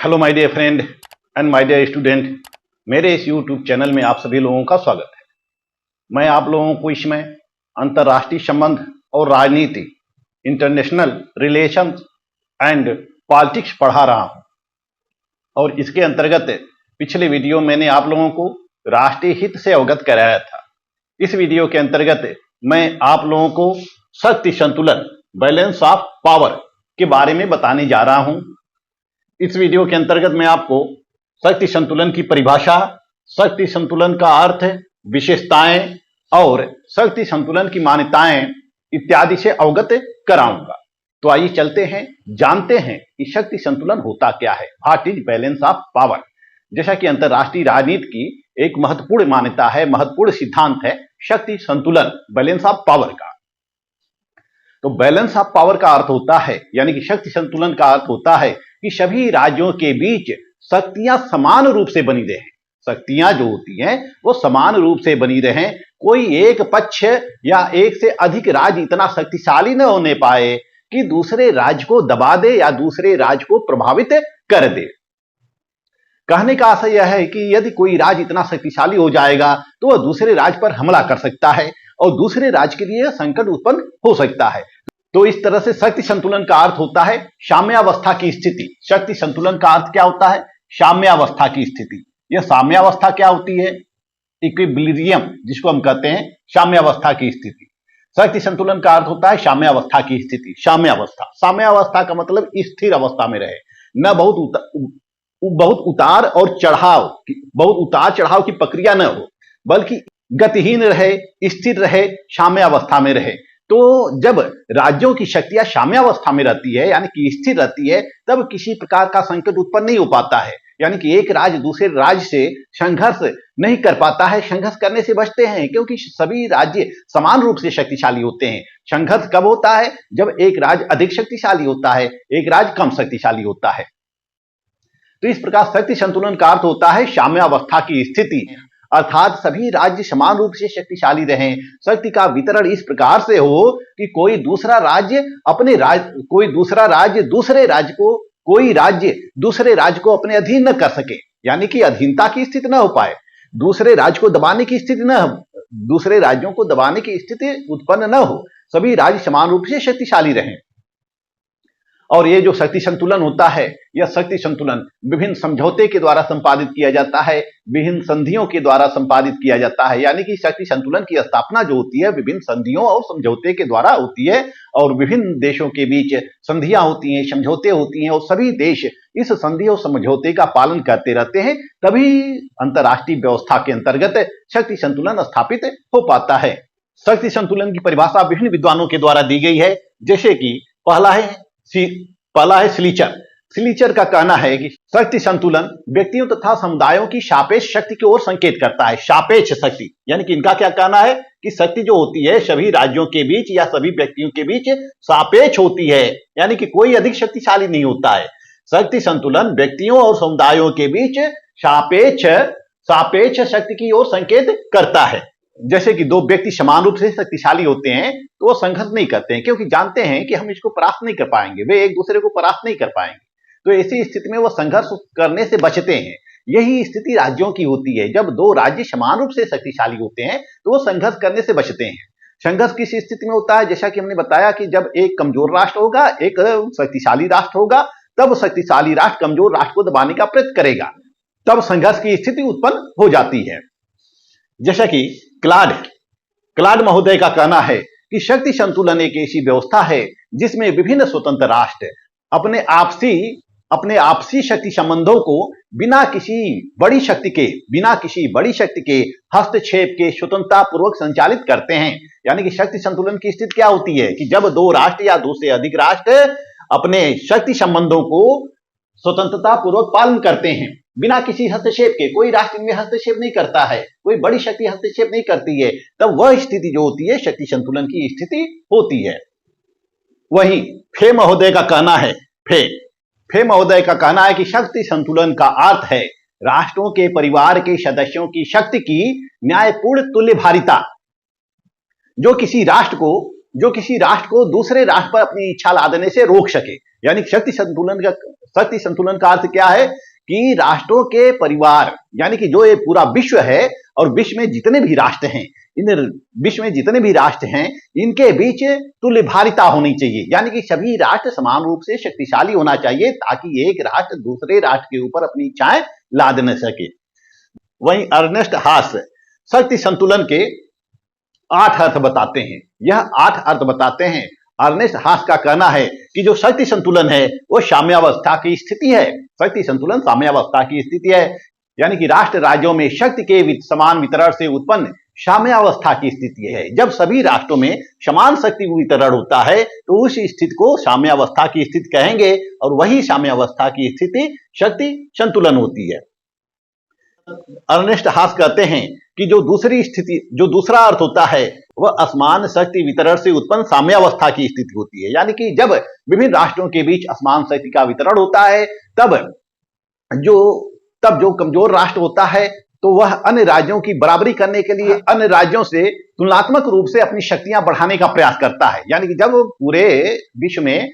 Hello my dear friend and my dear student, मेरे इस YouTube channel में आप सभी लोगों का स्वागत है। मैं आप लोगों को इसमें अंतर्राष्ट्रीय संबंध और राजनीति, इंटरनेशनल रिलेशंस एंड पॉलिटिक्स पढ़ा रहा हूं। और इसके अंतर्गत पिछले वीडियो मैंने आप लोगों को राष्ट्रीय हित से अवगत कराया था। इस वीडियो के अंतर्गत मैं आप लोगों को शक्ति संतुलन, बैलेंस ऑफ पावर के बारे में बताने जा रहा हूं। इस वीडियो के अंतर्गत मैं आपको शक्ति संतुलन की परिभाषा, शक्ति संतुलन का अर्थ, विशेषताएं और शक्ति संतुलन की मान्यताएं इत्यादि से अवगत कराऊंगा। तो आइए चलते हैं, जानते हैं कि शक्ति संतुलन होता क्या है। What is balance of power. जैसा कि अंतरराष्ट्रीय राजनीति की एक महत्वपूर्ण मान्यता है, महत्वपूर्ण सिद्धांत है शक्ति संतुलन, बैलेंस ऑफ पावर का। तो बैलेंस ऑफ पावर का अर्थ होता है, यानी कि शक्ति संतुलन का अर्थ होता है कि सभी राज्यों के बीच शक्तियां समान रूप से बनी रहें। शक्तियां जो होती हैं वो समान रूप से बनी रहें। कोई एक पक्ष या एक से अधिक राज्य इतना शक्तिशाली न होने पाए कि दूसरे राज्य को दबा दे या दूसरे राज्य को प्रभावित कर दे। कहने का आशय यह है कि यदि कोई राज्य इतना शक्तिशाली हो जाएगा तो वह दूसरे राज्य पर हमला कर सकता है और दूसरे राज्य के लिए संकट उत्पन्न हो सकता है। तो इस तरह से शक्ति संतुलन का अर्थ होता है साम्यावस्था की स्थिति। शक्ति संतुलन का अर्थ क्या होता है? साम्यावस्था की स्थिति। यह साम्यावस्था क्या होती है? इक्विलिब्रियम, जिसको हम कहते हैं साम्यावस्था की स्थिति। शक्ति संतुलन का अर्थ होता है साम्यावस्था की स्थिति। साम्यावस्था का मतलब स्थिर अवस्था में रहे, न बहुत उतार और चढ़ाव, बहुत उतार चढ़ाव की प्रक्रिया न हो, बल्कि गतिहीन रहे, स्थिर रहे, साम्यावस्था में रहे। तो जब राज्यों की शक्तियां साम्यावस्था में रहती है, यानी कि स्थिर रहती है, तब किसी प्रकार का संकट उत्पन्न नहीं हो पाता है। यानी कि एक राज्य दूसरे राज्य से संघर्ष नहीं कर पाता है, संघर्ष करने से बचते हैं, क्योंकि सभी राज्य समान रूप से शक्तिशाली होते हैं। संघर्ष कब होता है? जब एक राज्य अधिक शक्तिशाली होता है, एक राज्य कम शक्तिशाली होता है। तो इस प्रकार शक्ति संतुलन का अर्थ होता है साम्यावस्था की स्थिति, अर्थात सभी राज्य समान रूप से शक्तिशाली रहें। शक्ति का वितरण इस प्रकार से हो कि कोई दूसरा राज्य दूसरे राज्य को अपने अधीन न कर सके, यानी कि अधीनता की स्थिति न हो पाए, दूसरे राज्य को दबाने की स्थिति न हो, दूसरे राज्यों को दबाने की स्थिति उत्पन्न न हो। सभी राज्य समान रूप से शक्तिशाली रहें। और ये जो शक्ति संतुलन होता है, यह शक्ति संतुलन विभिन्न समझौते के द्वारा संपादित किया जाता है, विभिन्न संधियों के द्वारा संपादित किया जाता है। यानी कि शक्ति संतुलन की स्थापना जो होती है विभिन्न संधियों और समझौते के द्वारा होती है, और विभिन्न देशों के बीच संधियां होती हैं, समझौते होती हैं, और सभी देश इस संधि और समझौते का पालन करते रहते हैं, तभी अंतर्राष्ट्रीय व्यवस्था के अंतर्गत शक्ति संतुलन स्थापित हो पाता है। शक्ति संतुलन की परिभाषा विभिन्न विद्वानों के द्वारा दी गई है। जैसे कि पहला है स्लीचर का कहना है कि शक्ति संतुलन व्यक्तियों तथा समुदायों की सापेक्ष शक्ति की ओर संकेत करता है। सापेक्ष शक्ति, यानी कि इनका क्या कहना है कि शक्ति जो होती है सभी राज्यों के बीच या सभी व्यक्तियों के बीच सापेक्ष होती है, यानी कि कोई अधिक शक्तिशाली नहीं होता है। शक्ति संतुलन व्यक्तियों और समुदायों के बीच सापेक्ष शक्ति की ओर संकेत करता है। जैसे कि दो व्यक्ति समान रूप से शक्तिशाली होते हैं तो वो संघर्ष नहीं करते हैं, क्योंकि जानते हैं कि हम इसको परास्त नहीं कर पाएंगे, वे एक दूसरे को परास्त नहीं कर पाएंगे। तो ऐसी स्थिति में वो संघर्ष करने से बचते हैं। यही स्थिति राज्यों की होती है। जब दो राज्य समान रूप से शक्तिशाली होते हैं तो वो संघर्ष करने से बचते हैं। संघर्ष किस स्थिति में होता है? जैसा कि हमने बताया कि जब एक कमजोर राष्ट्र होगा, एक शक्तिशाली राष्ट्र होगा, तब शक्तिशाली राष्ट्र कमजोर राष्ट्र को दबाने का प्रयत्न करेगा, तब संघर्ष की स्थिति उत्पन्न हो जाती है। जैसा कि क्लाड महोदय का कहना है कि शक्ति संतुलन एक ऐसी व्यवस्था है जिसमें विभिन्न स्वतंत्र राष्ट्र अपने आपसी शक्ति संबंधों को बिना किसी बड़ी शक्ति के हस्तक्षेप के स्वतंत्रता पूर्वक संचालित करते हैं। यानी कि शक्ति संतुलन की स्थिति क्या होती है कि जब दो राष्ट्र या दो से अधिक राष्ट्र अपने शक्ति संबंधों को स्वतंत्रता पूर्वक पालन करते हैं, बिना किसी हस्तक्षेप के। कोई राष्ट्र में हस्तक्षेप नहीं करता है, कोई बड़ी शक्ति हस्तक्षेप नहीं करती है, तब वह स्थिति जो होती है शक्ति संतुलन की स्थिति होती है। वही फे महोदय का कहना है कि शक्ति संतुलन का अर्थ है राष्ट्रों के परिवार के सदस्यों की शक्ति की न्यायपूर्ण तुल्यभारिता, जो किसी राष्ट्र को दूसरे राष्ट्र पर अपनी इच्छा लादने से रोक सके। यानी शक्ति शक्ति संतुलन का अर्थ क्या है कि राष्ट्रों के परिवार, यानी कि जो ये पूरा विश्व है और विश्व में जितने भी राष्ट्र हैं, इन विश्व में जितने भी राष्ट्र हैं, इनके बीच तुल्य भारिता होनी चाहिए, यानी कि सभी राष्ट्र समान रूप से शक्तिशाली होना चाहिए ताकि एक राष्ट्र दूसरे राष्ट्र के ऊपर अपनी इच्छाएं लाद न सके। वहीं अर्नेस्ट हास शक्ति संतुलन के 8 अर्थ बताते हैं। यह 8 अर्थ बताते हैं। अर्नेस्ट हास का कहना है कि जो शक्ति संतुलन है वो साम्यावस्था की स्थिति है। शक्ति संतुलन साम्यावस्था की स्थिति है, यानी कि राष्ट्र राज्यों में शक्ति के समान वितरण से उत्पन्न साम्यावस्था की स्थिति है। जब सभी राष्ट्रों में समान शक्ति वितरण होता है तो उस स्थिति को साम्यावस्था की स्थिति कहेंगे, और वही साम्यावस्था की स्थिति शक्ति संतुलन होती है। अर्नेस्ट हास कहते हैं कि जो दूसरा अर्थ होता है वह असमान शक्ति वितरण से उत्पन्न साम्यावस्था की स्थिति होती है, यानी कि जब विभिन्न राष्ट्रों के बीच असमान शक्ति का वितरण होता है तब जो कमजोर राष्ट्र होता है तो वह अन्य राज्यों की बराबरी करने के लिए अन्य राज्यों से तुलनात्मक रूप से अपनी शक्तियां बढ़ाने का प्रयास करता है। यानी कि जब पूरे विश्व में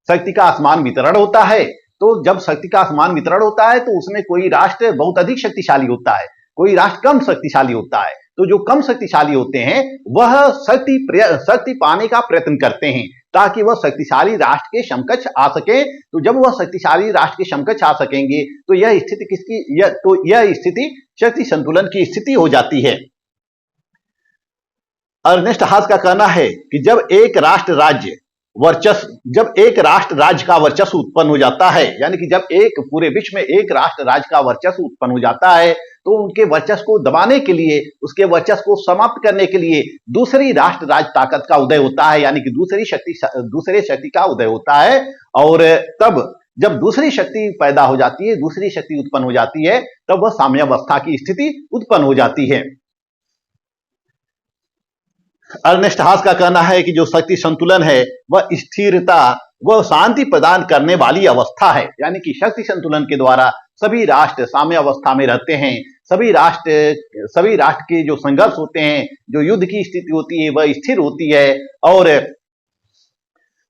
शक्ति का असमान वितरण होता है, तो जब शक्ति का असमान वितरण होता है तो उसमें कोई राष्ट्र बहुत अधिक शक्तिशाली होता है, कोई राष्ट्र कम शक्तिशाली होता है। तो जो कम शक्तिशाली होते हैं वह शक्ति पाने का प्रयत्न करते हैं ताकि वह शक्तिशाली राष्ट्र के समकक्ष आ सके। तो जब वह शक्तिशाली राष्ट्र के समकक्ष आ सकेंगे तो यह स्थिति शक्ति संतुलन की स्थिति हो जाती है। अर्नेस्ट हास का कहना है कि जब एक राष्ट्र राज्य का वर्चस्व उत्पन्न हो जाता है, यानी कि जब पूरे विश्व में एक राष्ट्र राज्य का वर्चस्व उत्पन्न हो जाता है तो उनके वर्चस्व को दबाने के लिए, उसके वर्चस्व को समाप्त करने के लिए दूसरी राष्ट्र राज्य ताकत का उदय होता है, यानी कि दूसरे शक्ति का उदय होता है। और तब जब दूसरी शक्ति पैदा हो जाती है, दूसरी शक्ति उत्पन्न हो जाती है, तब वह साम्यावस्था की स्थिति उत्पन्न हो जाती है। अर्नेस्ट हास का कहना है कि जो शक्ति संतुलन है वह स्थिरता, वह शांति प्रदान करने वाली अवस्था है, यानी कि शक्ति संतुलन के द्वारा सभी राष्ट्र साम्यावस्था में रहते हैं। सभी राष्ट्र के जो संघर्ष होते हैं, जो युद्ध की स्थिति होती है, वह स्थिर होती है, और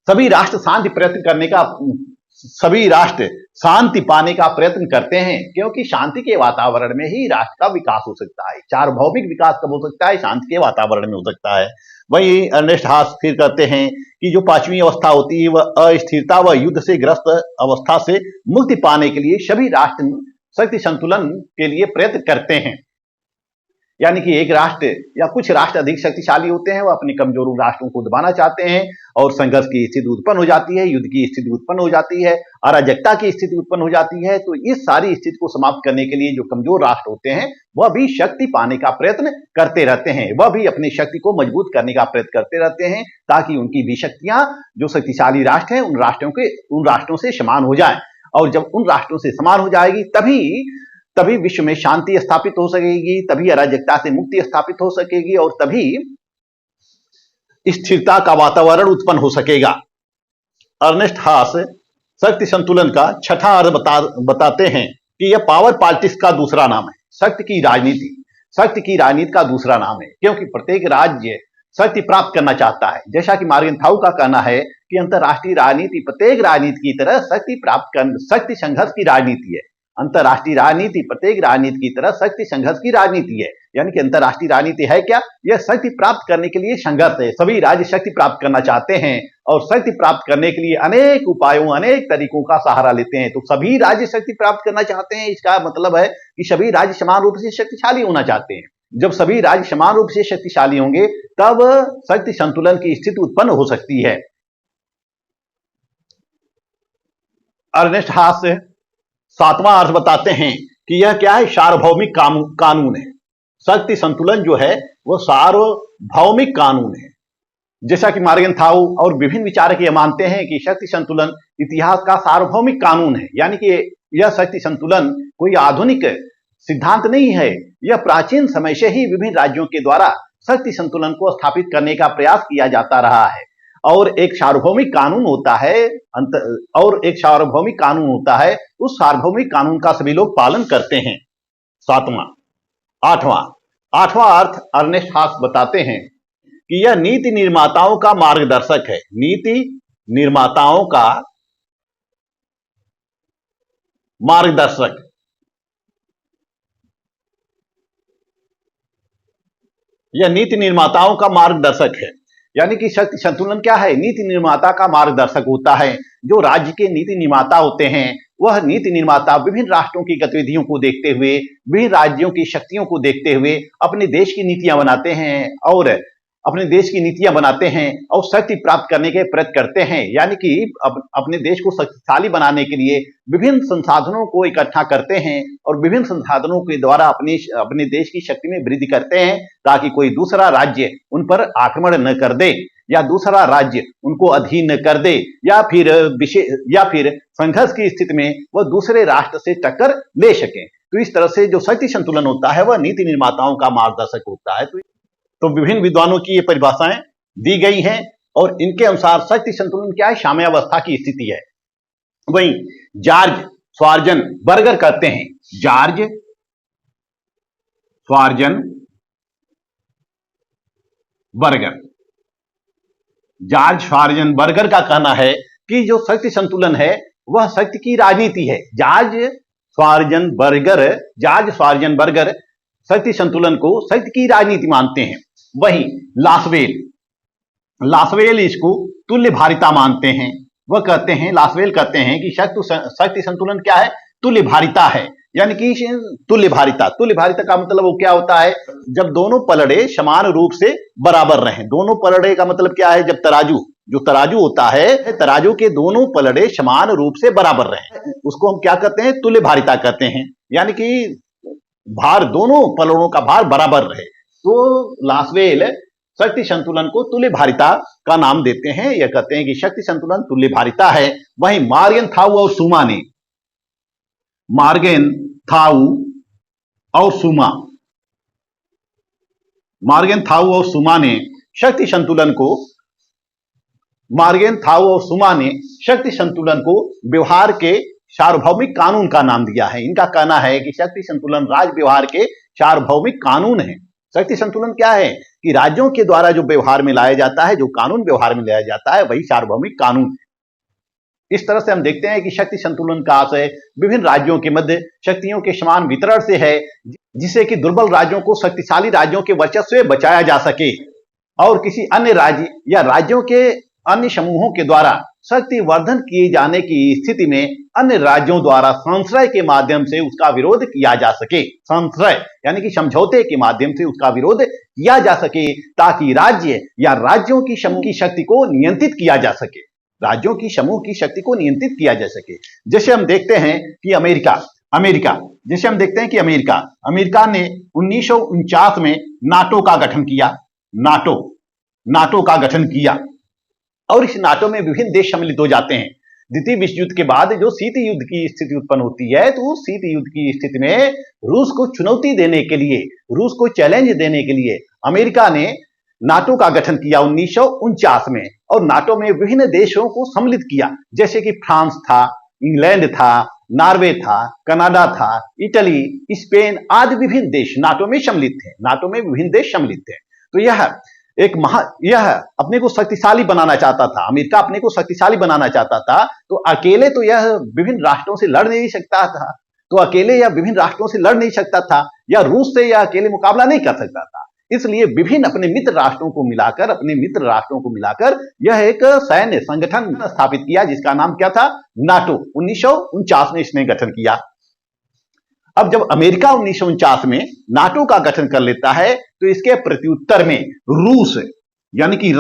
सभी राष्ट्र शांति पाने का प्रयत्न करते हैं, क्योंकि शांति के वातावरण में ही राष्ट्र का विकास हो सकता है। सार्वभौमिक विकास कब हो सकता है? शांति के वातावरण में हो सकता है। वही अर्नेस्ट हास फिर कहते हैं कि जो 5वीं अवस्था होती है वह अस्थिरता व युद्ध से ग्रस्त अवस्था से मुक्ति पाने के लिए सभी राष्ट्र शक्ति संतुलन के लिए प्रयत्न करते हैं। यानी कि एक राष्ट्र या कुछ राष्ट्र अधिक शक्तिशाली होते हैं, वह अपने कमजोर राष्ट्रों को दबाना चाहते हैं और संघर्ष की स्थिति उत्पन्न हो जाती है, युद्ध की स्थिति उत्पन्न हो जाती है, अराजकता की स्थिति उत्पन्न हो जाती है। तो इस सारी स्थिति को समाप्त करने के लिए जो कमजोर राष्ट्र होते हैं वह भी शक्ति पाने का प्रयत्न करते रहते हैं, वह भी अपनी शक्ति को मजबूत करने का प्रयत्न करते रहते हैं ताकि उनकी भी शक्तियां, जो शक्तिशाली राष्ट्र हैं, उन राष्ट्रों से समान हो जाए। और जब उन राष्ट्रों से समान हो जाएगी तभी विश्व में शांति स्थापित हो सकेगी, तभी अराजकता से मुक्ति स्थापित हो सकेगी, और तभी स्थिरता का वातावरण उत्पन्न हो सकेगा। अर्नेस्ट हास शक्ति संतुलन का 6ठा अर्थ बताते हैं कि यह पावर पॉलिटिक्स का दूसरा नाम है। शक्ति की राजनीति का दूसरा नाम है, क्योंकि प्रत्येक राज्य शक्ति प्राप्त करना चाहता है। जैसा कि मॉर्गनथाउ का कहना है कि अंतरराष्ट्रीय राजनीति प्रत्येक राजनीति की तरह शक्ति संघर्ष की राजनीति है। अंतरराष्ट्रीय राजनीति प्रत्येक राजनीति की तरह शक्ति संघर्ष की राजनीति है। यानी कि अंतरराष्ट्रीय राजनीति है क्या? यह शक्ति प्राप्त करने के लिए संघर्ष है। सभी राज्य शक्ति प्राप्त करना चाहते हैं और शक्ति प्राप्त करने के लिए अनेक उपायों, अनेक तरीकों का सहारा लेते हैं। तो सभी राज्य शक्ति प्राप्त करना चाहते हैं, इसका मतलब है कि सभी राज्य समान रूप से शक्तिशाली होना चाहते हैं। जब सभी राज्य समान रूप से शक्तिशाली होंगे तब शक्ति संतुलन की स्थिति उत्पन्न हो सकती है। अर्नेस्ट हास 7वां अर्थ बताते हैं कि यह क्या है? सार्वभौमिक कानून है। शक्ति संतुलन जो है वह सार्वभौमिक कानून है। जैसा कि मॉर्गनथाउ और विभिन्न विचारक ये मानते हैं कि शक्ति संतुलन इतिहास का सार्वभौमिक कानून है, यानी कि यह शक्ति संतुलन कोई आधुनिक सिद्धांत नहीं है। यह प्राचीन समय से ही विभिन्न राज्यों के द्वारा शक्ति संतुलन को स्थापित करने का प्रयास किया जाता रहा है, और एक सार्वभौमिक कानून होता है, उस सार्वभौमिक कानून का सभी लोग पालन करते हैं। 8वां अर्थ अर्नेस्ट हास बताते हैं कि यह नीति निर्माताओं का मार्गदर्शक है। नीति निर्माताओं का मार्गदर्शक। यह नीति निर्माताओं का मार्गदर्शक है। यानी कि शक्ति संतुलन क्या है? नीति निर्माता का मार्गदर्शक होता है। जो राज्य के नीति निर्माता होते हैं, वह नीति निर्माता विभिन्न राष्ट्रों की गतिविधियों को देखते हुए, विभिन्न राज्यों की शक्तियों को देखते हुए अपने देश की नीतियां बनाते हैं और शक्ति प्राप्त करने के प्रयत्न करते हैं। यानी कि अपने देश को शक्तिशाली बनाने के लिए विभिन्न संसाधनों को इकट्ठा करते हैं और विभिन्न संसाधनों के द्वारा अपने देश की शक्ति में वृद्धि करते हैं, ताकि कोई दूसरा राज्य उन पर आक्रमण न कर दे या दूसरा राज्य उनको अधीन न कर दे, या फिर संघर्ष की स्थिति में वह दूसरे राष्ट्र से टक्कर ले सके। तो इस तरह से जो शक्ति संतुलन होता है वह नीति निर्माताओं का मार्गदर्शक होता है। तो विभिन्न विद्वानों की ये परिभाषाएं दी गई हैं और इनके अनुसार शक्ति संतुलन क्या है? साम्यावस्था की स्थिति है। वहीं जॉर्ज श्वार्ज़ेनबर्गर कहते हैं, जॉर्ज श्वार्ज़ेनबर्गर का कहना है कि जो शक्ति संतुलन है वह शक्ति की राजनीति है। जॉर्ज श्वार्ज़ेनबर्गर शक्ति संतुलन को शक्ति की राजनीति मानते हैं। वहीं लासवेल इसको तुल्य भारिता मानते हैं। लासवेल कहते हैं कि शक्ति संतुलन क्या है? तुल्य भारिता है। यानी कि तुल्य भारिता का मतलब वो क्या होता है? जब दोनों पलड़े समान रूप से बराबर रहें। दोनों पलड़े का मतलब क्या है? जब तराजू होता है, तराजू के दोनों पलड़े समान रूप से बराबर रहें, उसको हम क्या कहते हैं? तुल्य भारिता कहते हैं। यानी कि भार, दोनों पलड़ों का भार बराबर रहे। तो लासवेल शक्ति संतुलन को तुल्य भारिता का नाम देते हैं। यह कहते हैं कि शक्ति संतुलन तुल्य भारिता है। वहीं मार्गेनथाउ और सुमा ने शक्ति संतुलन को व्यवहार के सार्वभौमिक कानून का नाम दिया है। इनका कहना है कि शक्ति संतुलन राज्य व्यवहार के सार्वभौमिक कानून है। शक्ति संतुलन क्या है? कि राज्यों के द्वारा जो व्यवहार में लाया जाता है, जो कानून व्यवहार में लाया जाता है, वही सार्वभौमिक कानून है। इस तरह से हम देखते हैं कि शक्ति संतुलन का आशय विभिन्न राज्यों के मध्य शक्तियों के समान वितरण से है, जिससे कि दुर्बल राज्यों को शक्तिशाली राज्यों के वर्चस्व से बचाया जा सके और किसी अन्य राज्य या राज्यों के अन्य समूहों के द्वारा शक्ति वर्धन किए जाने की स्थिति में अन्य राज्यों द्वारा संश्रय के माध्यम से उसका विरोध किया जा सके। संश्रय यानी कि समझौते के माध्यम से उसका विरोध किया जा सके, ताकि राज्य या राज्यों की समूह की शक्ति को नियंत्रित किया जा सके। राज्यों की समूह की शक्ति को नियंत्रित किया जा सके। जैसे हम देखते हैं कि अमेरिका ने 1949 में नाटो का गठन किया और इस नाटो में विभिन्न देश सम्मिलित हो जाते हैं। द्वितीय विश्व युद्ध के बाद जो शीत युद्ध की स्थिति उत्पन्न होती है, तो शीत युद्ध की स्थिति में रूस को चुनौती देने के लिए, रूस को चैलेंज देने के लिए अमेरिका ने नाटो का गठन किया 1949 में, और नाटो में विभिन्न देशों को सम्मिलित किया, जैसे कि फ्रांस था, इंग्लैंड था, नॉर्वे था, कनाडा था, इटली, स्पेन आदि विभिन्न देश नाटो में सम्मिलित थे। नाटो में विभिन्न देश सम्मिलित थे। तो यह अपने को शक्तिशाली बनाना चाहता था। अमेरिका अपने को शक्तिशाली बनाना चाहता था, तो अकेले तो यह विभिन्न राष्ट्रों से लड़ नहीं सकता था, या रूस से यह अकेले मुकाबला नहीं कर सकता था। इसलिए विभिन्न अपने मित्र राष्ट्रों को मिलाकर यह एक सैन्य संगठन स्थापित किया, जिसका नाम क्या था? नाटो। 1949 में इसने गठन किया। अब जब अमेरिका 1949 में नाटो का गठन कर लेता है, तो इसके प्रत्युत्तर में रूस यानी कि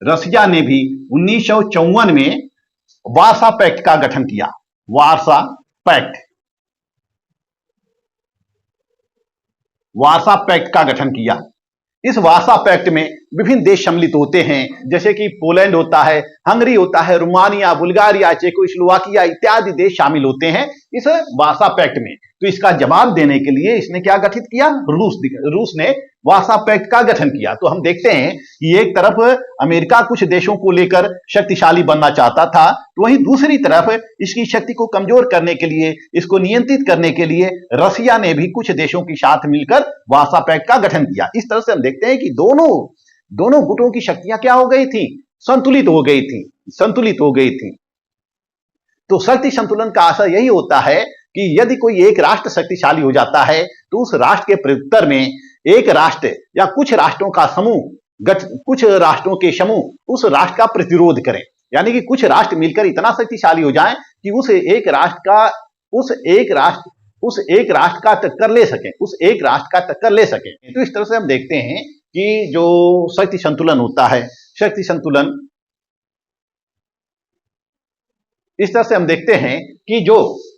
रसिया ने भी 1954 में वार्सा पैक्ट का गठन किया। वार्सा पैक्ट का गठन किया। इस वार्सा पैक्ट में विभिन्न देश सम्मिलित होते हैं, जैसे कि पोलैंड होता है, हंगरी होता है, रोमानिया, बुल्गारिया, चेकोस्लोवाकिया इत्यादि देश शामिल होते हैं इस वार्सा पैक्ट में। तो इसका जवाब देने के लिए इसने क्या गठित किया? रूस ने वार्सा पैक्ट का गठन किया। तो हम देखते हैं कि एक तरफ अमेरिका कुछ देशों को लेकर शक्तिशाली बनना चाहता था, तो वहीं दूसरी तरफ इसकी शक्ति को कमजोर करने के लिए, इसको नियंत्रित करने के लिए रसिया ने भी कुछ देशों के साथ मिलकर वार्सा पैक्ट का गठन किया। इस तरह से हम देखते हैं कि दोनों गुटों की शक्तियां क्या हो गई थी? संतुलित हो गई थी। तो शक्ति संतुलन का असर यही होता है कि यदि कोई एक राष्ट्र शक्तिशाली हो जाता है तो उस राष्ट्र के प्रत्युत्तर में एक राष्ट्र या कुछ राष्ट्रों का समूह कुछ राष्ट्रों के समूह उस राष्ट्र का प्रतिरोध करें, यानी कि कुछ राष्ट्र मिलकर इतना शक्तिशाली हो जाएं कि उस एक राष्ट्र का टक्कर ले सके। तो इस तरह से हम देखते हैं कि जो शक्ति संतुलन होता है, शक्ति संतुलन इस तरह से हम देखते हैं कि जो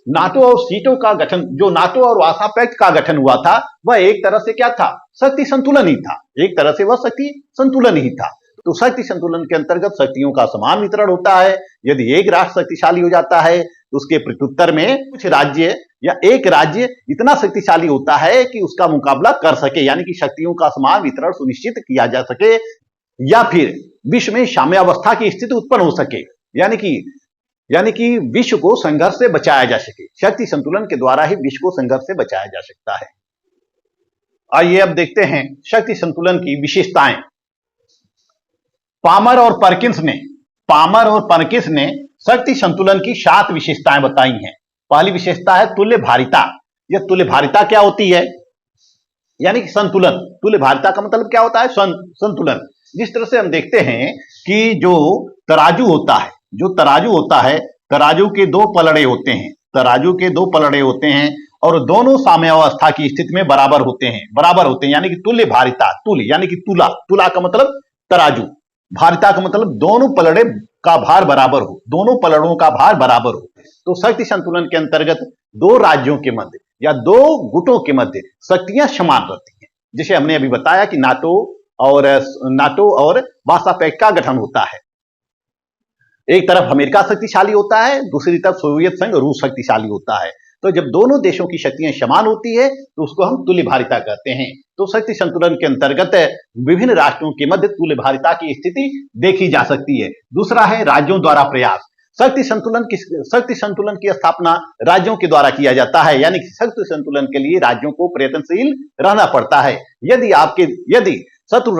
नाटो और सीटों का गठन, जो नाटो और वार्सा पैक्ट का गठन हुआ था, वह एक तरह से क्या था, शक्ति संतुलन ही था। एक तरह से वह शक्ति संतुलन ही था। तो शक्ति संतुलन के अंतर्गत शक्तियों का समान वितरण होता है। यदि एक राष्ट्र शक्तिशाली हो जाता है तो उसके प्रत्युत्तर में कुछ राज्य या एक राज्य इतना शक्तिशाली होता है कि उसका मुकाबला कर सके, यानी कि शक्तियों का समान वितरण सुनिश्चित किया जा सके, या फिर विश्व में साम्यावस्था की स्थिति उत्पन्न हो सके, यानी कि विश्व को संघर्ष से बचाया जा सके। शक्ति संतुलन के द्वारा ही विश्व को संघर्ष से बचाया जा सकता है। आइए अब देखते हैं शक्ति संतुलन की विशेषताएं। पामर और परकिंस ने शक्ति संतुलन की 7 विशेषताएं बताई हैं। पहली विशेषता है तुल्य भारिता। यह तुल्य भारिता क्या होती है, यानी कि संतुलन। तुल्य भारिता का मतलब क्या होता है, संतुलन। जिस तरह से हम देखते हैं कि जो तराजू होता है, तराजू के 2 पलड़े होते हैं और दोनों साम्यावस्था की स्थिति में बराबर होते हैं, यानी कि तुल्य भारिता। तुल्य यानी कि तुला का मतलब तराजू, भारिता का मतलब दोनों पलड़े का भार बराबर हो, दोनों पलड़ों का भार बराबर हो। तो शक्ति संतुलन के अंतर्गत 2 राज्यों के मध्य या 2 गुटों के मध्य शक्तियां समान रहती हैं। जैसे हमने अभी बताया कि नाटो और वार्सा पैक्ट का गठन होता है। एक तरफ अमेरिका शक्तिशाली होता है, दूसरी तरफ सोवियत संघ रूस शक्तिशाली होता है। तो जब दोनों देशों की शक्तियां समान होती है तो उसको हम तुल्य भारिता कहते हैं। तो शक्ति संतुलन के अंतर्गत विभिन्न राष्ट्रों के मध्य तुल्य भारिता की स्थिति देखी जा सकती है। दूसरा है राज्यों द्वारा प्रयास। शक्ति संतुलन की स्थापना राज्यों के द्वारा किया जाता है, यानी कि शक्ति संतुलन के लिए राज्यों को प्रयत्नशील रहना पड़ता है। यदि शत्रु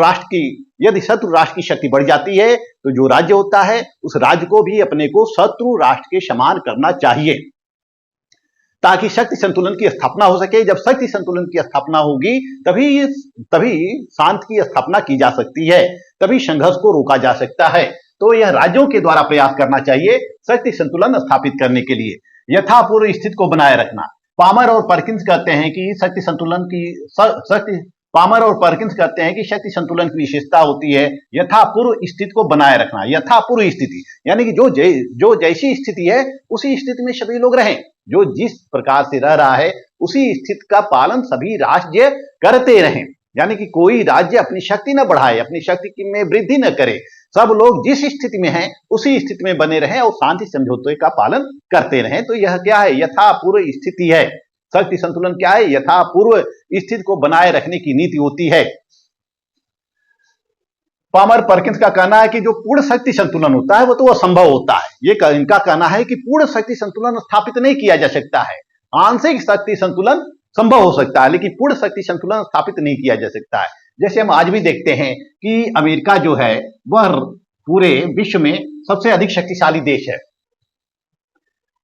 राष्ट्र की शक्ति बढ़ जाती है तो जो राज्य होता है उस राज्य को भी अपने को शत्रु राष्ट्र के समान करना चाहिए ताकि शक्ति संतुलन की स्थापना हो सके। जब शक्ति संतुलन की स्थापना होगी तभी शांति की स्थापना की जा सकती है, तभी संघर्ष को रोका जा सकता है। तो यह राज्यों के द्वारा प्रयास करना चाहिए शक्ति संतुलन स्थापित करने के लिए। यथापूर्व स्थिति को बनाए रखना। पामर और परकिंस कहते हैं कि शक्ति संतुलन की विशेषता होती है यथापूर्व स्थिति को बनाए रखना। यथापूर्व स्थिति यानी कि जो जैसी स्थिति है उसी स्थिति में सभी लोग रहें। जो जिस प्रकार से रह रहा है उसी स्थिति का पालन सभी राज्य करते रहें, यानी कि कोई राज्य अपनी शक्ति न बढ़ाए, अपनी शक्ति में वृद्धि न करे। सब लोग जिस स्थिति में हैं उसी स्थिति में बने रहें और शांति समझौते का पालन करते रहें। तो यह क्या है, यथापूर्व स्थिति है। शक्ति संतुलन क्या है, यथापूर्व स्थिति को बनाए रखने की नीति होती है। पामर परकिंस का कहना है कि जो पूर्ण शक्ति संतुलन होता है वो तो असंभव होता है। इनका कहना है कि पूर्ण शक्ति संतुलन स्थापित नहीं किया जा सकता है। आंशिक शक्ति संतुलन संभव हो सकता है लेकिन पूर्ण शक्ति संतुलन स्थापित नहीं किया जा सकता है। जैसे हम आज भी देखते हैं कि अमेरिका जो है वह पूरे विश्व में सबसे अधिक शक्तिशाली देश है।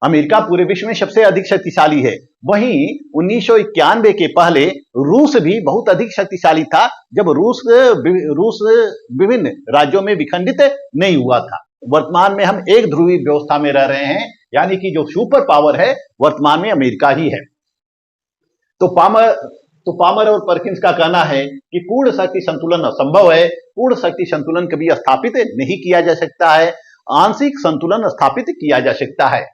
अमेरिका पूरे विश्व में सबसे अधिक शक्तिशाली है। वहीं 1991 के पहले रूस भी बहुत अधिक शक्तिशाली था, जब रूस विभिन्न राज्यों में विखंडित नहीं हुआ था। वर्तमान में हम एक ध्रुवीय व्यवस्था में रह रहे हैं, यानी कि जो सुपर पावर है वर्तमान में अमेरिका ही है। तो पामर और परकिंस का कहना है कि पूर्ण शक्ति संतुलन असंभव है। पूर्ण शक्ति संतुलन कभी स्थापित नहीं किया जा सकता है, आंशिक संतुलन स्थापित किया जा सकता है।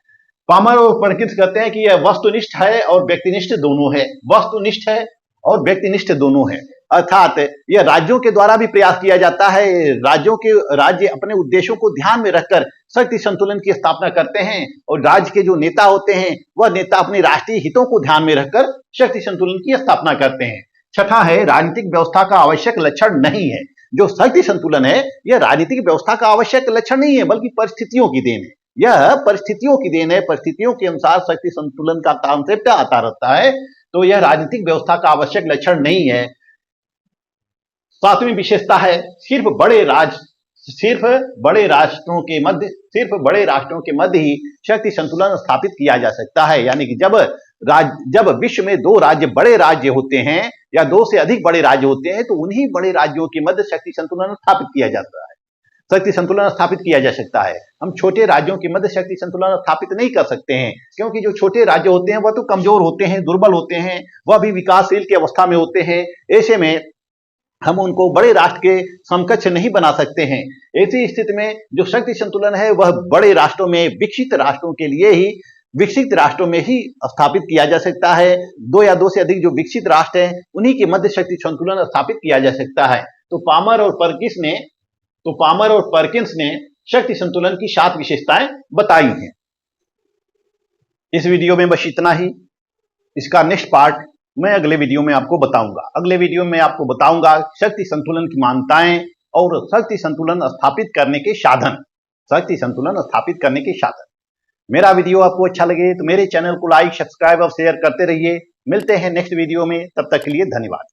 पामर और परकिंस कहते हैं कि यह वस्तुनिष्ठ है और व्यक्तिनिष्ठ दोनों है। वस्तुनिष्ठ है और व्यक्तिनिष्ठ दोनों है, अर्थात यह राज्यों के द्वारा भी प्रयास किया जाता है। राज्य अपने उद्देश्यों को ध्यान में रखकर शक्ति संतुलन की स्थापना करते हैं और राज्य के जो नेता होते हैं वह नेता अपने राष्ट्रीय हितों को ध्यान में रखकर शक्ति संतुलन की स्थापना करते हैं। छठा है राजनीतिक व्यवस्था का आवश्यक लक्षण नहीं है। जो शक्ति संतुलन है यह राजनीतिक व्यवस्था का आवश्यक लक्षण नहीं है बल्कि परिस्थितियों की देन है। यह परिस्थितियों की देन है, परिस्थितियों के अनुसार शक्ति संतुलन का कॉन्सेप्ट आता रहता है। तो यह राजनीतिक व्यवस्था का आवश्यक लक्षण नहीं है। सातवीं विशेषता है सिर्फ बड़े राष्ट्रों के मध्य ही शक्ति संतुलन स्थापित किया जा सकता है। यानी कि जब विश्व में दो राज्य बड़े राज्य होते हैं या दो से अधिक बड़े राज्य होते हैं तो उन्हीं बड़े राज्यों के मध्य शक्ति संतुलन स्थापित किया जाता है, शक्ति संतुलन स्थापित किया जा सकता है। हम छोटे राज्यों के मध्य शक्ति संतुलन स्थापित नहीं कर सकते हैं, क्योंकि जो छोटे राज्य होते हैं वह तो कमजोर होते हैं, दुर्बल होते हैं, वह भी विकासशील की अवस्था में होते हैं। ऐसे में हम उनको बड़े राष्ट्र के समकक्ष नहीं बना सकते हैं। ऐसी स्थिति में जो शक्ति संतुलन है वह बड़े राष्ट्रों में, विकसित राष्ट्रों में ही स्थापित किया जा सकता है। दो या दो से अधिक जो विकसित राष्ट्र हैं उन्हीं के मध्य शक्ति संतुलन स्थापित किया जा सकता है। तो पामर और पर्किंस ने शक्ति संतुलन की 7 विशेषताएं बताई हैं। इस वीडियो में बस इतना ही। इसका नेक्स्ट पार्ट मैं अगले वीडियो में आपको बताऊंगा। अगले वीडियो में आपको बताऊंगा शक्ति संतुलन की मान्यताएं और शक्ति संतुलन स्थापित करने के साधन। मेरा वीडियो आपको अच्छा लगे तो मेरे चैनल को लाइक, सब्सक्राइब और शेयर करते रहिए। मिलते हैं नेक्स्ट वीडियो में, तब तक के लिए धन्यवाद।